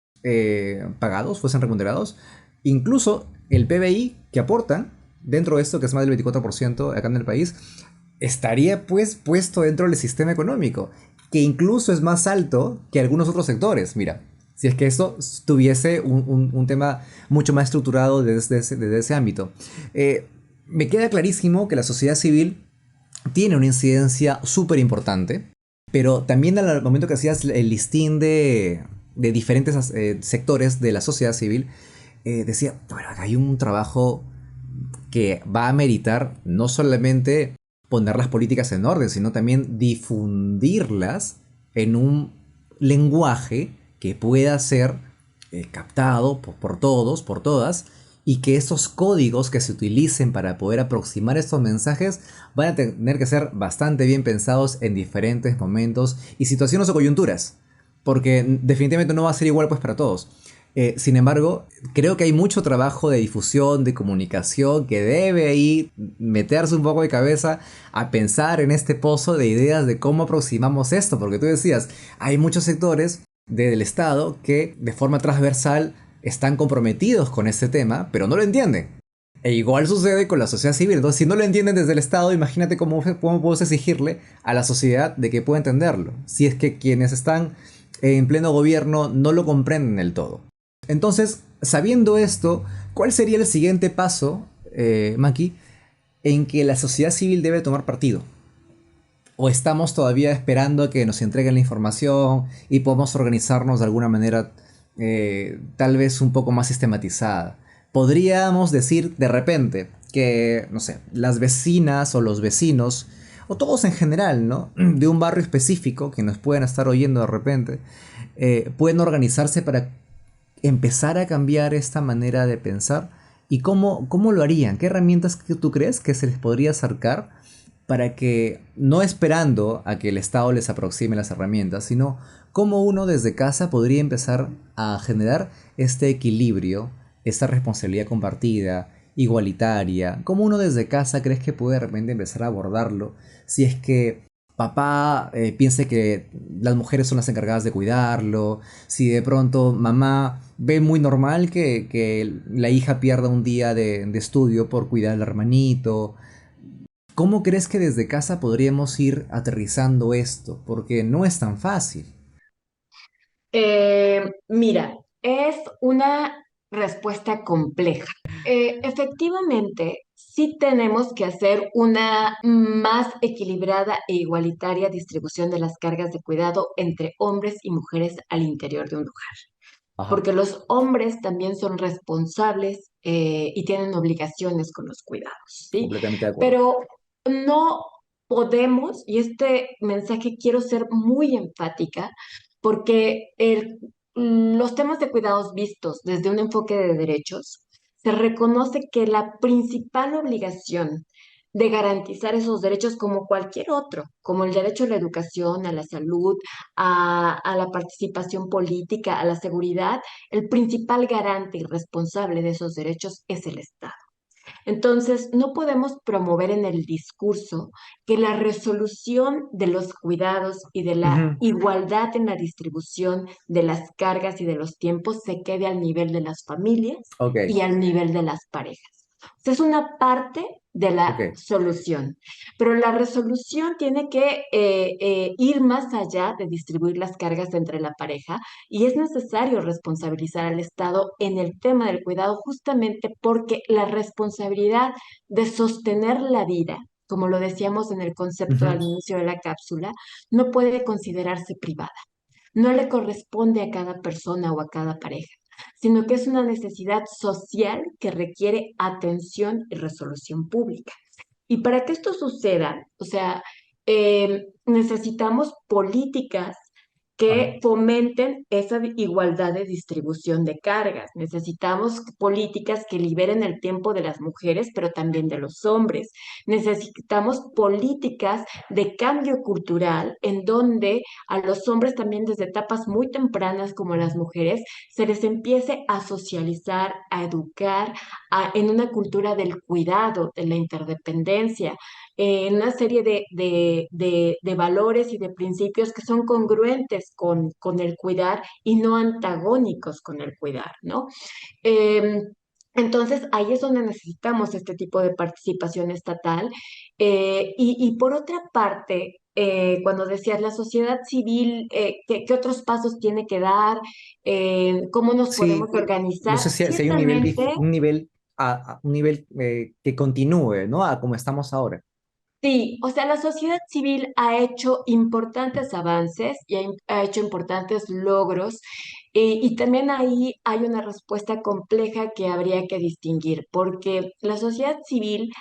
pagados, fuesen remunerados, incluso el PBI que aportan dentro de esto, que es más del 24% acá en el país, estaría pues puesto dentro del sistema económico, que incluso es más alto que algunos otros sectores. Mira, si es que esto tuviese un tema mucho más estructurado desde ese ámbito. Me queda clarísimo que la sociedad civil tiene una incidencia súper importante, pero también al momento que hacías el listín de diferentes sectores de la sociedad civil, decía, bueno, acá hay un trabajo que va a meritar no solamente poner las políticas en orden, sino también difundirlas en un lenguaje que pueda ser captado por todos, por todas, y que estos códigos que se utilicen para poder aproximar estos mensajes van a tener que ser bastante bien pensados en diferentes momentos y situaciones o coyunturas, porque definitivamente no va a ser igual pues para todos. Sin embargo, creo que hay mucho trabajo de difusión, de comunicación, que debe ahí meterse un poco de cabeza a pensar en este pozo de ideas de cómo aproximamos esto, porque tú decías, hay muchos sectores del Estado que de forma transversal están comprometidos con este tema, pero no lo entienden. E igual sucede con la sociedad civil. Entonces, si no lo entienden desde el Estado, imagínate cómo puedes exigirle a la sociedad de que pueda entenderlo, si es que quienes están en pleno gobierno no lo comprenden del todo. Entonces, sabiendo esto, ¿cuál sería el siguiente paso, Maki, en que la sociedad civil debe tomar partido? ¿O estamos todavía esperando a que nos entreguen la información y podamos organizarnos de alguna manera tal vez un poco más sistematizada? Podríamos decir de repente que, no sé, las vecinas o los vecinos, o todos en general, ¿no? De un barrio específico que nos pueden estar oyendo de repente, pueden organizarse para empezar a cambiar esta manera de pensar. ¿Y cómo lo harían? ¿Qué herramientas que tú crees que se les podría acercar para que, no esperando a que el Estado les aproxime las herramientas, sino cómo uno desde casa podría empezar a generar este equilibrio, esta responsabilidad compartida, igualitaria? ¿Cómo uno desde casa crees que puede de repente empezar a abordarlo si es que papá piense que las mujeres son las encargadas de cuidarlo, si de pronto mamá ve muy normal que la hija pierda un día de estudio por cuidar al hermanito? ¿Cómo crees que desde casa podríamos ir aterrizando esto? Porque no es tan fácil. Mira, es una respuesta compleja. Efectivamente, sí tenemos que hacer una más equilibrada e igualitaria distribución de las cargas de cuidado entre hombres y mujeres al interior de un hogar, Ajá, porque los hombres también son responsables y tienen obligaciones con los cuidados, ¿sí? completamente de acuerdo. Pero no podemos, y este mensaje quiero ser muy enfática, porque los temas de cuidados vistos desde un enfoque de derechos, se reconoce que la principal obligación de garantizar esos derechos como cualquier otro, como el derecho a la educación, a la salud, a la participación política, a la seguridad, el principal garante y responsable de esos derechos es el Estado. Entonces, no podemos promover en el discurso que la resolución de los cuidados y de la Ujú. igualdad en la distribución de las cargas y de los tiempos se quede al nivel de las familias Ok, y al nivel de las parejas. O sea, es una parte de ok. la solución, pero la resolución tiene que ir más allá de distribuir las cargas entre la pareja y es necesario responsabilizar al Estado en el tema del cuidado justamente porque la responsabilidad de sostener la vida, como lo decíamos en el concepto Ujú. al inicio de la cápsula, no puede considerarse privada. No le corresponde a cada persona o a cada pareja, sino que es una necesidad social que requiere atención y resolución pública. Y para que esto suceda, o sea, necesitamos políticas Ajá. que fomenten esa igualdad de distribución de cargas. Necesitamos políticas que liberen el tiempo de las mujeres, pero también de los hombres. Necesitamos políticas de cambio cultural en donde a los hombres también desde etapas muy tempranas como a las mujeres se les empiece a socializar, a educar en una cultura del cuidado, de la interdependencia, en una serie de valores y de principios que son congruentes con el cuidar y no antagónicos con el cuidar, ¿no? Eh, entonces, ahí es donde necesitamos este tipo de participación estatal. Y por otra parte, cuando decías la sociedad civil, ¿qué otros pasos tiene que dar? ¿Cómo nos podemos Sí, no organizar? sé si hay un nivel, Ciertamente, un nivel que continúe, ¿no? A como estamos ahora. sí, o sea, la sociedad civil ha hecho importantes avances y ha hecho importantes logros, y también ahí hay una respuesta compleja que habría que distinguir, porque la sociedad civil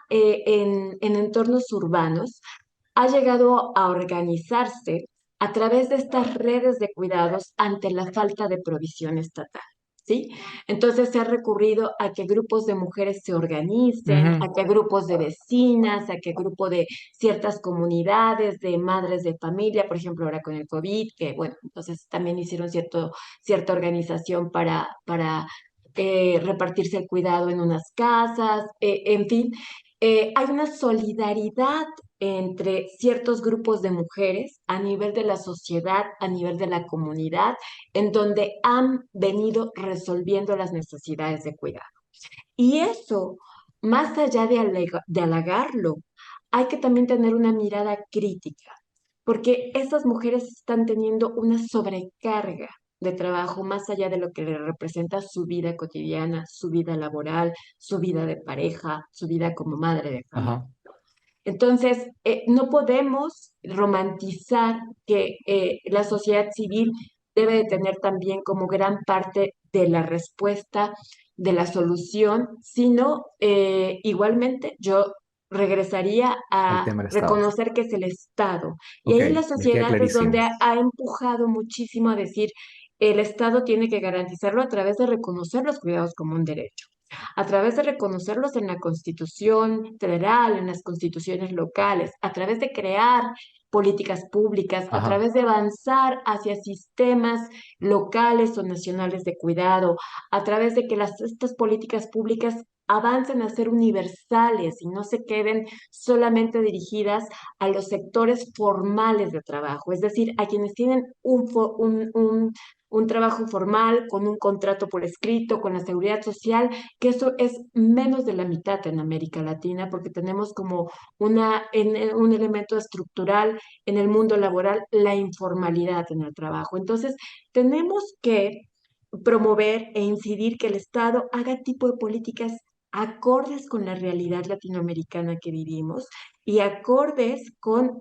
en entornos urbanos ha llegado a organizarse a través de estas redes de cuidados ante la falta de provisión estatal. ¿Sí? Entonces se ha recurrido a que grupos de mujeres se organicen, Ujú. a que grupos de vecinas, a que grupo de ciertas comunidades, de madres de familia, por ejemplo, ahora con el COVID, que bueno, entonces también hicieron cierta organización para repartirse el cuidado en unas casas, en fin, hay una solidaridad entre ciertos grupos de mujeres a nivel de la sociedad, a nivel de la comunidad, en donde han venido resolviendo las necesidades de cuidado. Y eso, más allá de halagarlo, hay que también tener una mirada crítica, porque estas mujeres están teniendo una sobrecarga de trabajo más allá de lo que le representa su vida cotidiana, su vida laboral, su vida de pareja, su vida como madre de familia. Ajá. Entonces, no podemos romantizar que la sociedad civil debe de tener también como gran parte de la respuesta, de la solución, sino igualmente yo regresaría Al a tema del Estado. reconocer que es el Estado. Y Ok, ahí la me queda sociedad es donde clarísimo. ha empujado muchísimo a decir, el Estado tiene que garantizarlo a través de reconocer los cuidados como un derecho, a través de reconocerlos en la Constitución federal, en las constituciones locales, a través de crear políticas públicas, a Ajá. través de avanzar hacia sistemas locales o nacionales de cuidado, a través de que estas políticas públicas avancen a ser universales y no se queden solamente dirigidas a los sectores formales de trabajo, es decir, a quienes tienen un trabajo formal, con un contrato por escrito, con la seguridad social, que eso es menos de la mitad en América Latina, porque tenemos como un elemento estructural en el mundo laboral, la informalidad en el trabajo. Entonces, tenemos que promover e incidir que el Estado haga tipo de políticas acordes con la realidad latinoamericana que vivimos y acordes con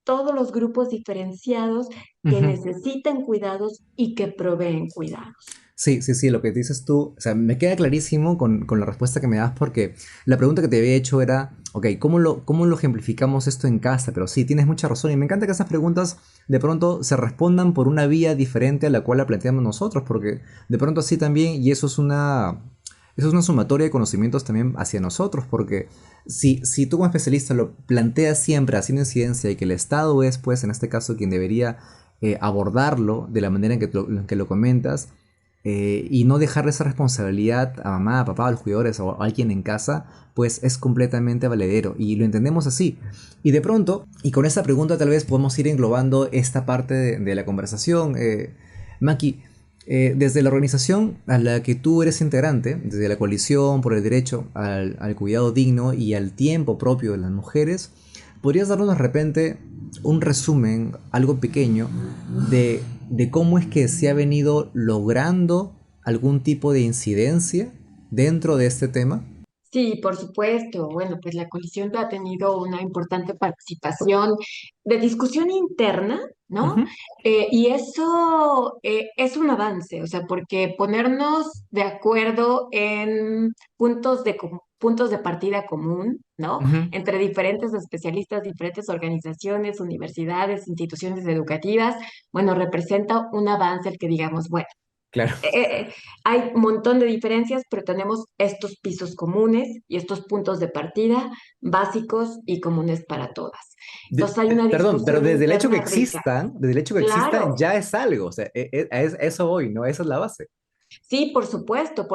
todos los grupos diferenciados que Ujú. necesitan cuidados y que proveen cuidados. Sí, sí, sí, lo que dices tú, o sea, me queda clarísimo con la respuesta que me das porque la pregunta que te había hecho era, ok, cómo lo ejemplificamos esto en casa? Pero sí, tienes mucha razón y me encanta que esas preguntas de pronto se respondan por una vía diferente a la cual la planteamos nosotros, porque de pronto así también, y eso es una sumatoria de conocimientos también hacia nosotros, porque si tú como especialista lo planteas siempre haciendo incidencia y que el Estado es, pues, en este caso quien debería abordarlo de la manera en que lo comentas, y no dejarle esa responsabilidad a mamá, a papá, a los cuidadores o a alguien en casa, pues es completamente valedero y lo entendemos así. Y de pronto, y con esta pregunta tal vez podemos ir englobando esta parte de la conversación. Maki, desde la organización a la que tú eres integrante, desde la coalición por el derecho al cuidado digno y al tiempo propio de las mujeres, ¿podrías darnos de repente un resumen, algo pequeño, de cómo es que se ha venido logrando algún tipo de incidencia dentro de este tema? Sí, por supuesto. Bueno, pues la coalición ha tenido una importante participación de discusión interna, ¿no? Ujú. Y eso es un avance, o sea, porque ponernos de acuerdo en puntos puntos de partida común, ¿no? Ujú, Entre diferentes especialistas, diferentes organizaciones, universidades, instituciones educativas, bueno, representa un avance el que digamos, bueno, claro. hay un montón de diferencias, pero tenemos estos pisos comunes y estos puntos de partida básicos y comunes para todas. Entonces hay una Perdón, pero discusión desde el hecho que interna rica. existan, desde el hecho que existan Claro, ya es algo, o sea, a eso voy, ¿no? Esa es la base. sí, por supuesto,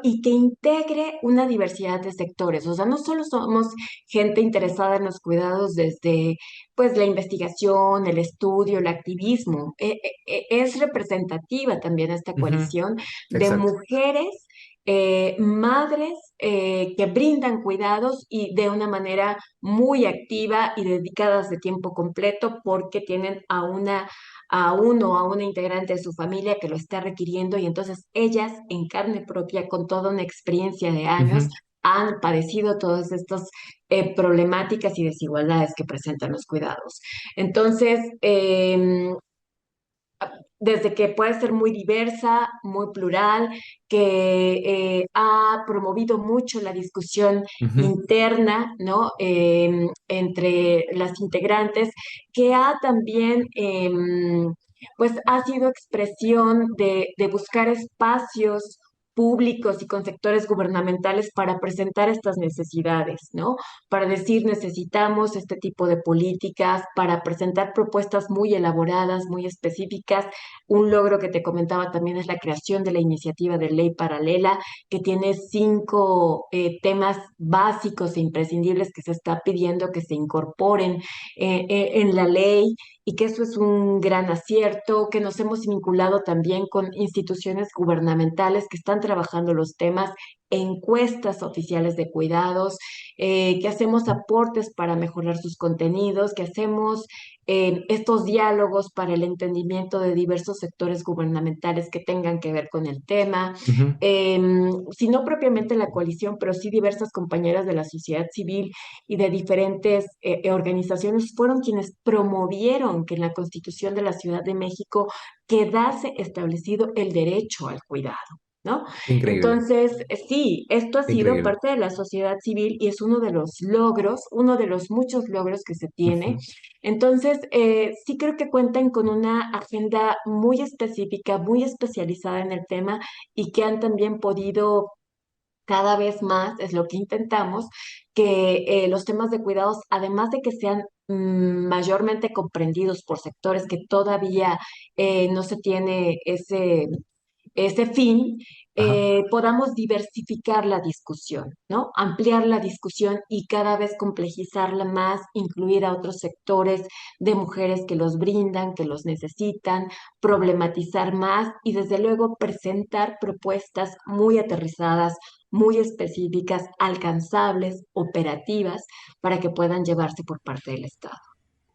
y que integre una diversidad de sectores. O sea, no solo somos gente interesada en los cuidados desde, pues, la investigación, el estudio, el activismo. Es representativa también esta Ujú, coalición de exacto. mujeres, madres que brindan cuidados y de una manera muy activa y dedicadas de tiempo completo porque tienen a uno o a una integrante de su familia que lo está requiriendo y entonces ellas en carne propia, con toda una experiencia de años, Ujú, han padecido todas estas problemáticas y desigualdades que presentan los cuidados. Entonces, desde que puede ser muy diversa, muy plural, que ha promovido mucho la discusión ujú, interna, ¿no? Entre las integrantes, que ha también, pues, ha sido expresión de buscar espacios públicos y con sectores gubernamentales para presentar estas necesidades, ¿no? Para decir necesitamos este tipo de políticas, para presentar propuestas muy elaboradas, muy específicas. Un logro que te comentaba también es la creación de la iniciativa de ley paralela, que tiene 5 temas básicos e imprescindibles que se está pidiendo que se incorporen en la ley y que eso es un gran acierto, que nos hemos vinculado también con instituciones gubernamentales que están trabajando los temas, encuestas oficiales de cuidados, que hacemos aportes para mejorar sus contenidos, que hacemos estos diálogos para el entendimiento de diversos sectores gubernamentales que tengan que ver con el tema, ujú, eh, si no propiamente la coalición, pero sí diversas compañeras de la sociedad civil y de diferentes organizaciones fueron quienes promovieron que en la Constitución de la Ciudad de México quedase establecido el derecho al cuidado. ¿No? increíble, Entonces, sí, esto ha sido increíble. parte de la sociedad civil y es uno de los logros, uno de los muchos logros que se tiene. Ujú, Entonces, sí creo que cuentan con una agenda muy específica, muy especializada en el tema y que han también podido cada vez más, es lo que intentamos, que los temas de cuidados, además de que sean mayormente comprendidos por sectores que todavía no se tiene ese fin, ajá. podamos diversificar la discusión, ¿no? Ampliar la discusión y cada vez complejizarla más, incluir a otros sectores de mujeres que los brindan, que los necesitan, problematizar más y desde luego presentar propuestas muy aterrizadas, muy específicas, alcanzables, operativas, para que puedan llevarse por parte del Estado.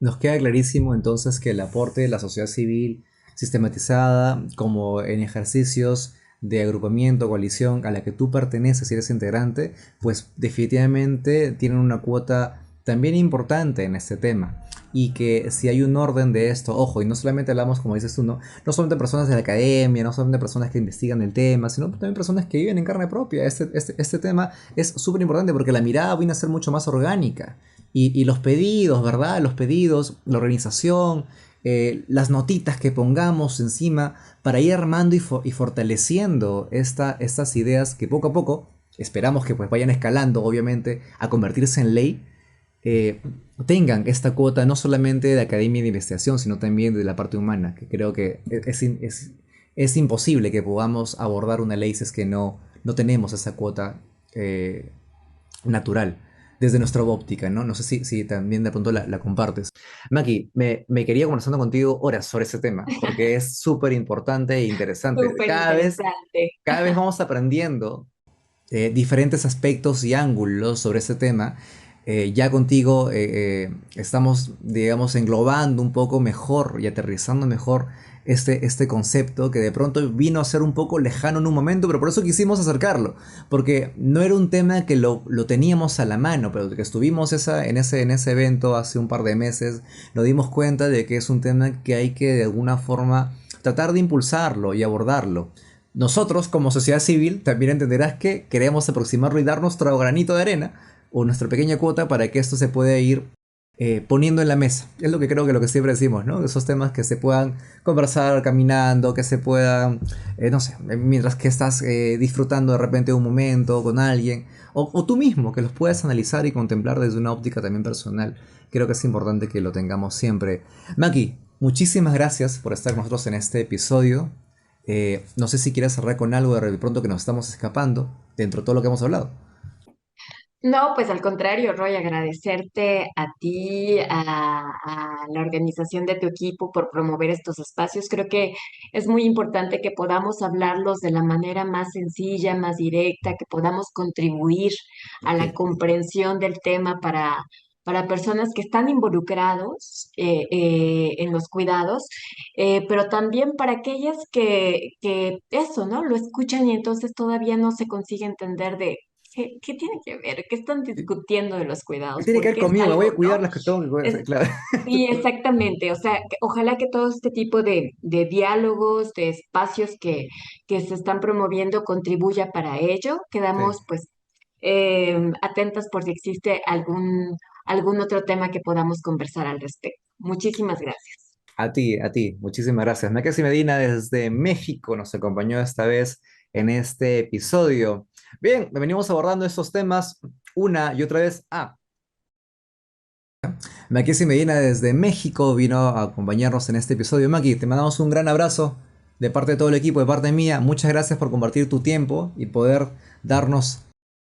Nos queda clarísimo entonces que el aporte de la sociedad civil sistematizada, como en ejercicios de agrupamiento, coalición a la que tú perteneces y eres integrante, pues definitivamente tienen una cuota también importante en este tema. Y que si hay un orden de esto, ojo, y no solamente hablamos, como dices tú, no solamente personas de la academia, no solamente personas que investigan el tema, sino también personas que viven en carne propia. Este tema es súper importante porque la mirada viene a ser mucho más orgánica y los pedidos, ¿verdad? Los pedidos, la organización, las notitas que pongamos encima para ir armando y fortaleciendo estas ideas que poco a poco esperamos que pues vayan escalando, obviamente, a convertirse en ley, eh, tengan esta cuota no solamente de academia y de investigación, sino también de la parte humana, que creo que es imposible que podamos abordar una ley si es que no tenemos esa cuota natural desde nuestra óptica, ¿no? No sé si también de pronto la compartes. Maki, me quería conversando contigo horas sobre ese tema, porque es súper importante e interesante. Súper interesante. Cada vez vamos aprendiendo diferentes aspectos y ángulos sobre ese tema. Ya contigo estamos, digamos, englobando un poco mejor y aterrizando mejor este concepto que de pronto vino a ser un poco lejano en un momento, pero por eso quisimos acercarlo, porque no era un tema que lo teníamos a la mano, pero que estuvimos en ese evento hace un par de meses, nos dimos cuenta de que es un tema que hay que de alguna forma tratar de impulsarlo y abordarlo. nosotros como sociedad civil también entenderás que queremos aproximarlo y dar nuestro granito de arena o nuestra pequeña cuota para que esto se pueda ir poniendo en la mesa. Es lo que creo que lo que siempre decimos, ¿no? Esos temas que se puedan conversar caminando, que se puedan, no sé, mientras que estás disfrutando de repente de un momento con alguien, o tú mismo, que los puedas analizar y contemplar desde una óptica también personal. Creo que es importante que lo tengamos siempre. Maki, muchísimas gracias por estar con nosotros en este episodio. No sé si quieres cerrar con algo de pronto que nos estamos escapando dentro de todo lo que hemos hablado. No, pues al contrario, Roy, agradecerte a ti, a la organización de tu equipo por promover estos espacios. Creo que es muy importante que podamos hablarlos de la manera más sencilla, más directa, que podamos contribuir a la Sí. comprensión del tema para personas que están involucrados en los cuidados, pero también para aquellas que eso, ¿no? Lo escuchan y entonces todavía no se consigue entender de ¿qué tiene que ver? ¿Qué están discutiendo de los ¿Qué cuidados? tiene que ver Porque es conmigo? Me voy algo, a ¿no? cuidar las que tengo que cuidar. Es, Claro. sí, exactamente. O sea, ojalá que todo este tipo de diálogos, de espacios que se están promoviendo contribuya para ello. Sí. Quedamos pues atentas por si existe algún otro tema que podamos conversar al respecto. Muchísimas gracias. A ti, muchísimas gracias. Mackenzie Medina desde México nos acompañó esta vez en este episodio. Bien, venimos abordando estos temas una y otra vez. Mackenzie Medina desde México vino a acompañarnos en este episodio. Maki, te mandamos un gran abrazo de parte de todo el equipo, de parte mía. Muchas gracias por compartir tu tiempo y poder darnos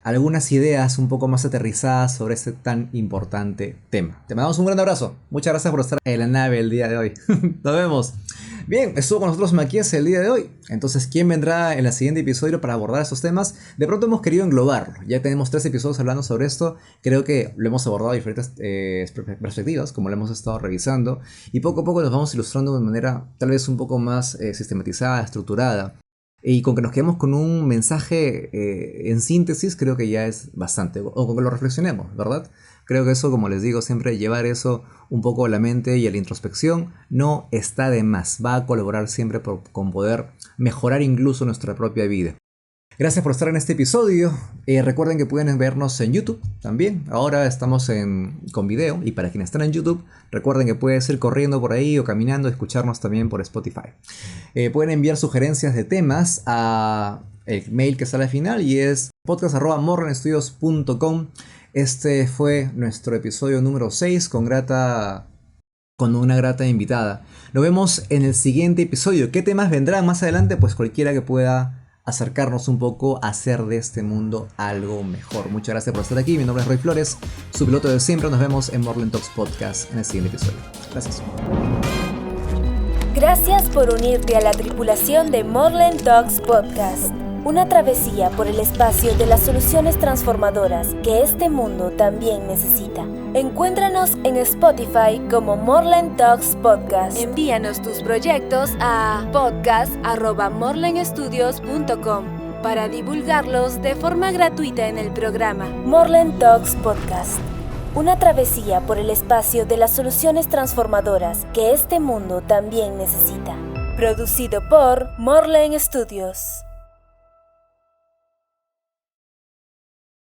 algunas ideas un poco más aterrizadas sobre este tan importante tema. Te mandamos un gran abrazo. Muchas gracias por estar en la nave el día de hoy. Nos vemos. Bien, estuvo con nosotros Mackenzie el día de hoy. Entonces, ¿quién vendrá en el siguiente episodio para abordar estos temas? De pronto hemos querido englobarlo. Ya tenemos 3 episodios hablando sobre esto. Creo que lo hemos abordado de diferentes perspectivas, como lo hemos estado revisando. Y poco a poco nos vamos ilustrando de manera tal vez un poco más sistematizada, estructurada. Y con que nos quedemos con un mensaje en síntesis, creo que ya es bastante. O con que lo reflexionemos, ¿verdad? Creo que eso, como les digo, siempre llevar eso un poco a la mente y a la introspección no está de más. Va a colaborar siempre con poder mejorar incluso nuestra propia vida. Gracias por estar en este episodio. Recuerden que pueden vernos en YouTube también. Ahora estamos con video. Y para quienes están en YouTube, recuerden que puedes ir corriendo por ahí o caminando y escucharnos también por Spotify. Pueden enviar sugerencias de temas a el mail que sale al final y es podcast@morlenstudios.com. Este fue nuestro episodio número 6 con una grata invitada. Nos vemos en el siguiente episodio. ¿Qué temas vendrán más adelante? Pues cualquiera que pueda acercarnos un poco a hacer de este mundo algo mejor. Muchas gracias por estar aquí. Mi nombre es Roy Flores, su piloto de siempre. Nos vemos en Morland Talks Podcast en el siguiente episodio. Gracias. Gracias por unirte a la tripulación de Morland Talks Podcast. Una travesía por el espacio de las soluciones transformadoras que este mundo también necesita. Encuéntranos en Spotify como Morland Talks Podcast. Envíanos tus proyectos a podcast@morlandstudios.com para divulgarlos de forma gratuita en el programa Morland Talks Podcast. Una travesía por el espacio de las soluciones transformadoras que este mundo también necesita. Producido por Morland Studios.